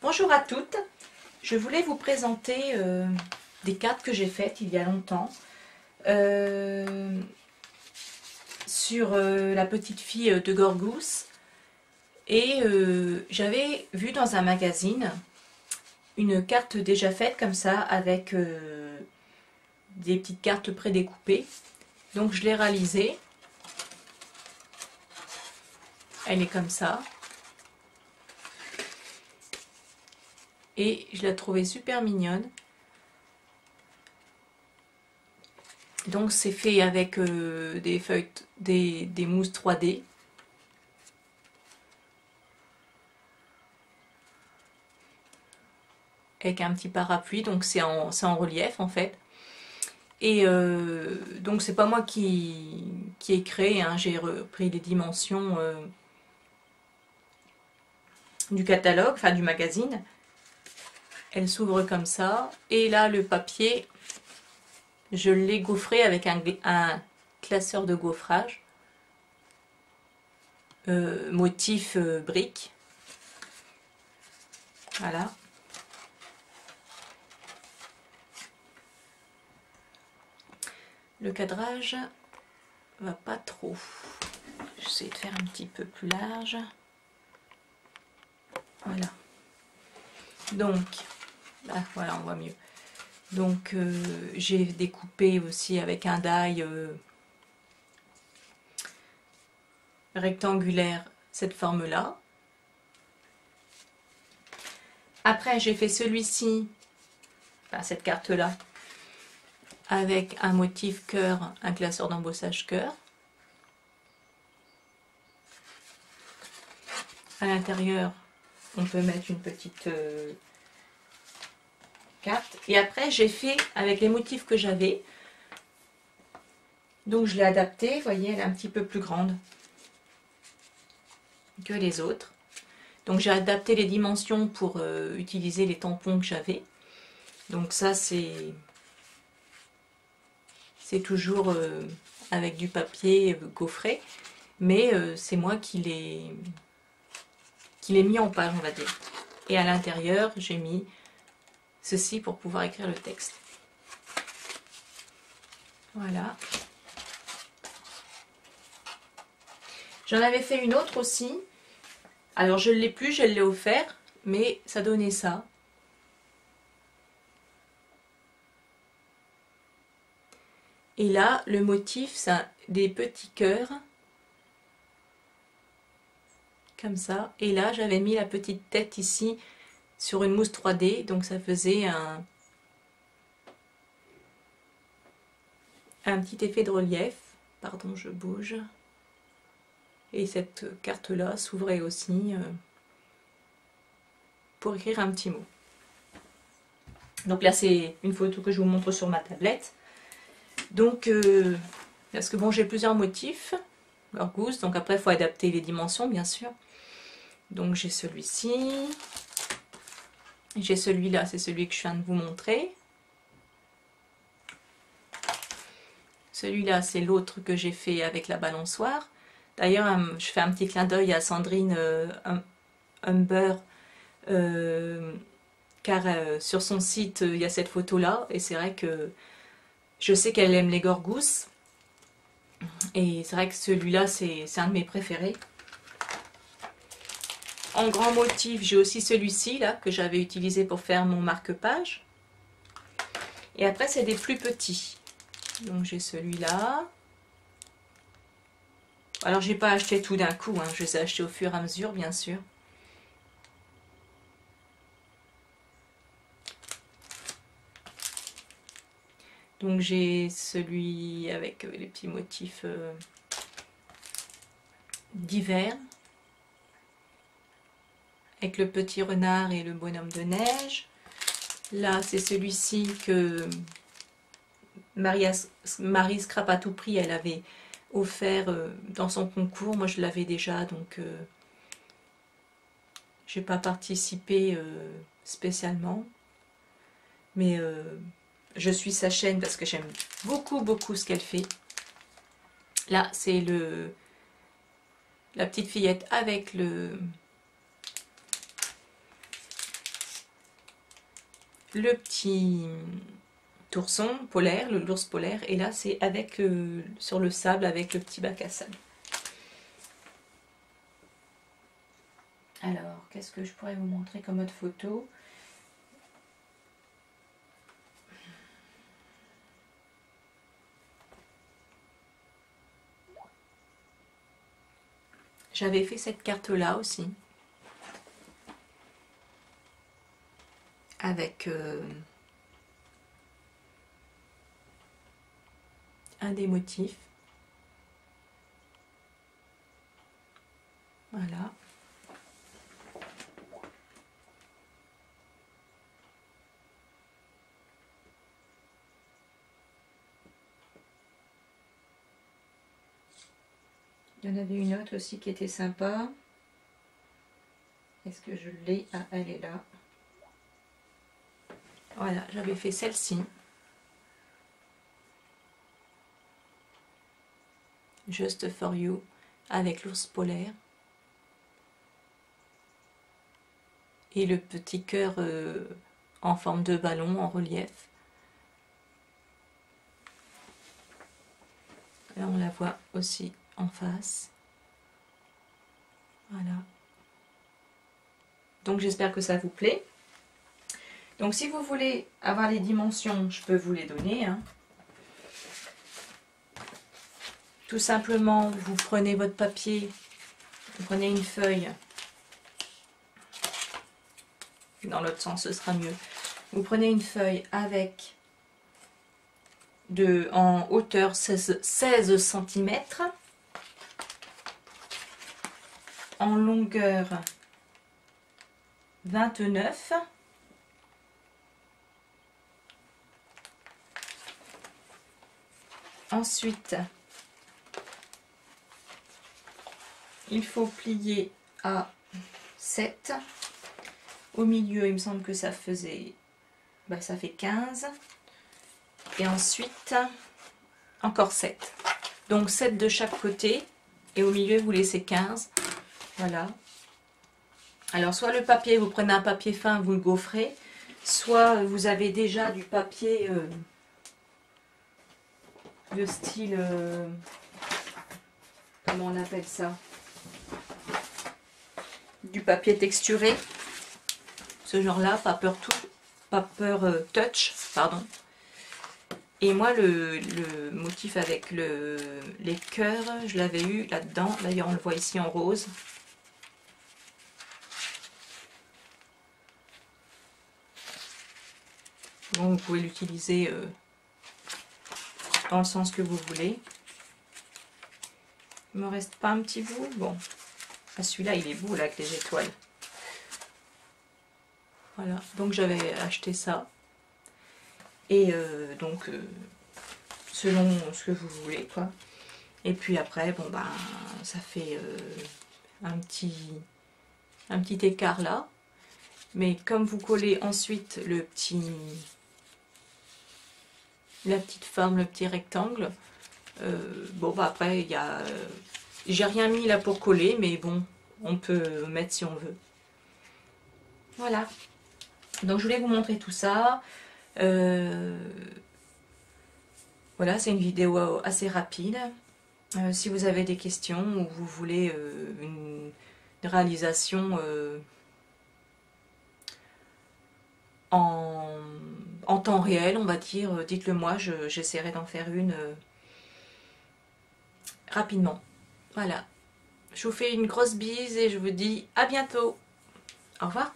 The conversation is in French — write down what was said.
Bonjour à toutes, je voulais vous présenter des cartes que j'ai faites il y a longtemps sur la petite fille de Gorgousse et j'avais vu dans un magazine une carte déjà faite comme ça avec des petites cartes prédécoupées, donc je l'ai réalisée, elle est comme ça. Et je la trouvais super mignonne. Donc c'est fait avec des feuilles, des mousses 3D. Avec un petit parapluie, donc c'est en relief en fait. Et donc c'est pas moi qui ai créé, hein. J'ai repris les dimensions du catalogue, enfin du magazine. Elle s'ouvre comme ça. Et là, le papier, je l'ai gaufré avec un classeur de gaufrage. Motif brique. Voilà. Le cadrage va pas trop. J'essaie de faire un petit peu plus large. Voilà. Donc... ah, voilà, on voit mieux. Donc j'ai découpé aussi avec un die rectangulaire cette forme là. Après j'ai fait celui-ci, enfin cette carte là, avec un motif cœur, un classeur d'embossage cœur. À l'intérieur on peut mettre une petite carte. Et après j'ai fait avec les motifs que j'avais, donc je l'ai adaptée, vous voyez, elle est un petit peu plus grande que les autres, donc j'ai adapté les dimensions pour utiliser les tampons que j'avais. Donc ça c'est toujours avec du papier gaufré, mais c'est moi qui l'ai mis en page, on va dire. Et à l'intérieur j'ai mis ceci pour pouvoir écrire le texte. Voilà. J'en avais fait une autre aussi. Alors je ne l'ai plus, je l'ai offert, mais ça donnait ça. Et là, le motif, c'est des petits cœurs. Comme ça. Et là, j'avais mis la petite tête ici sur une mousse 3D. Donc ça faisait un petit effet de relief. Pardon, je bouge. Et cette carte-là s'ouvrait aussi pour écrire un petit mot. Donc là, c'est une photo que je vous montre sur ma tablette. Donc, parce que bon, j'ai plusieurs motifs, Gorgousse, donc après, il faut adapter les dimensions, bien sûr. Donc, j'ai celui-ci. J'ai celui-là, c'est celui que je viens de vous montrer. Celui-là, c'est l'autre que j'ai fait avec la balançoire. D'ailleurs, je fais un petit clin d'œil à Sandrine Humber, car sur son site, il y a cette photo-là, et c'est vrai que je sais qu'elle aime les Gorgousses, et c'est vrai que celui-là, c'est un de mes préférés. En grand motif, j'ai aussi celui-ci, là, que j'avais utilisé pour faire mon marque-page. Et après, c'est des plus petits. Donc, j'ai celui-là. Alors, j'ai pas acheté tout d'un coup, hein. Je les ai achetés au fur et à mesure, bien sûr. Donc, j'ai celui avec les petits motifs d'hiver. Avec le petit renard et le bonhomme de neige. Là, c'est celui-ci que Marie Scrap à tout prix, elle avait offert dans son concours. Moi, je l'avais déjà, donc j'ai pas participé spécialement. Mais je suis sa chaîne parce que j'aime beaucoup ce qu'elle fait. Là, c'est la petite fillette avec le petit ourson polaire, l'ours polaire, et là c'est avec sur le sable avec le petit bac à sable. Alors, qu'est-ce que je pourrais vous montrer comme autre photo? J'avais fait cette carte-là aussi, avec un des motifs. Voilà. Il y en avait une autre aussi qui était sympa. Est-ce que je l'ai? Ah, elle est là. Voilà, j'avais fait celle-ci. Just for you, avec l'ours polaire. Et le petit cœur en forme de ballon, en relief. Là, on la voit aussi en face. Voilà. Donc j'espère que ça vous plaît. Donc si vous voulez avoir les dimensions, je peux vous les donner, hein. Tout simplement, vous prenez votre papier, vous prenez une feuille. Dans l'autre sens, ce sera mieux. Vous prenez une feuille avec en hauteur 16 cm, en longueur 29, ensuite il faut plier à 7, au milieu il me semble que ça faisait, ça fait 15, et ensuite encore 7, donc 7 de chaque côté, et au milieu vous laissez 15, voilà. Alors soit le papier, vous prenez un papier fin, vous le gaufrez, soit vous avez déjà du papier de style, comment on appelle ça, du papier texturé, ce genre là, paper touch, pardon. Et moi le motif avec les cœurs, je l'avais eu là-dedans, d'ailleurs on le voit ici en rose. Donc vous pouvez l'utiliser dans le sens que vous voulez. Il me reste pas un petit bout. Bon, celui-là il est beau là avec les étoiles. Voilà, donc j'avais acheté ça. Et donc selon ce que vous voulez quoi. Et puis après, bon ben ça fait un petit écart là. Mais comme vous collez ensuite la petite forme, le petit rectangle, bon bah après il y a, j'ai rien mis là pour coller, mais bon, on peut mettre si on veut. Voilà, donc je voulais vous montrer tout ça. Voilà, c'est une vidéo assez rapide. Si vous avez des questions ou vous voulez une réalisation en temps réel, on va dire, dites-le moi, j'essaierai d'en faire une rapidement. Voilà, je vous fais une grosse bise et je vous dis à bientôt. Au revoir.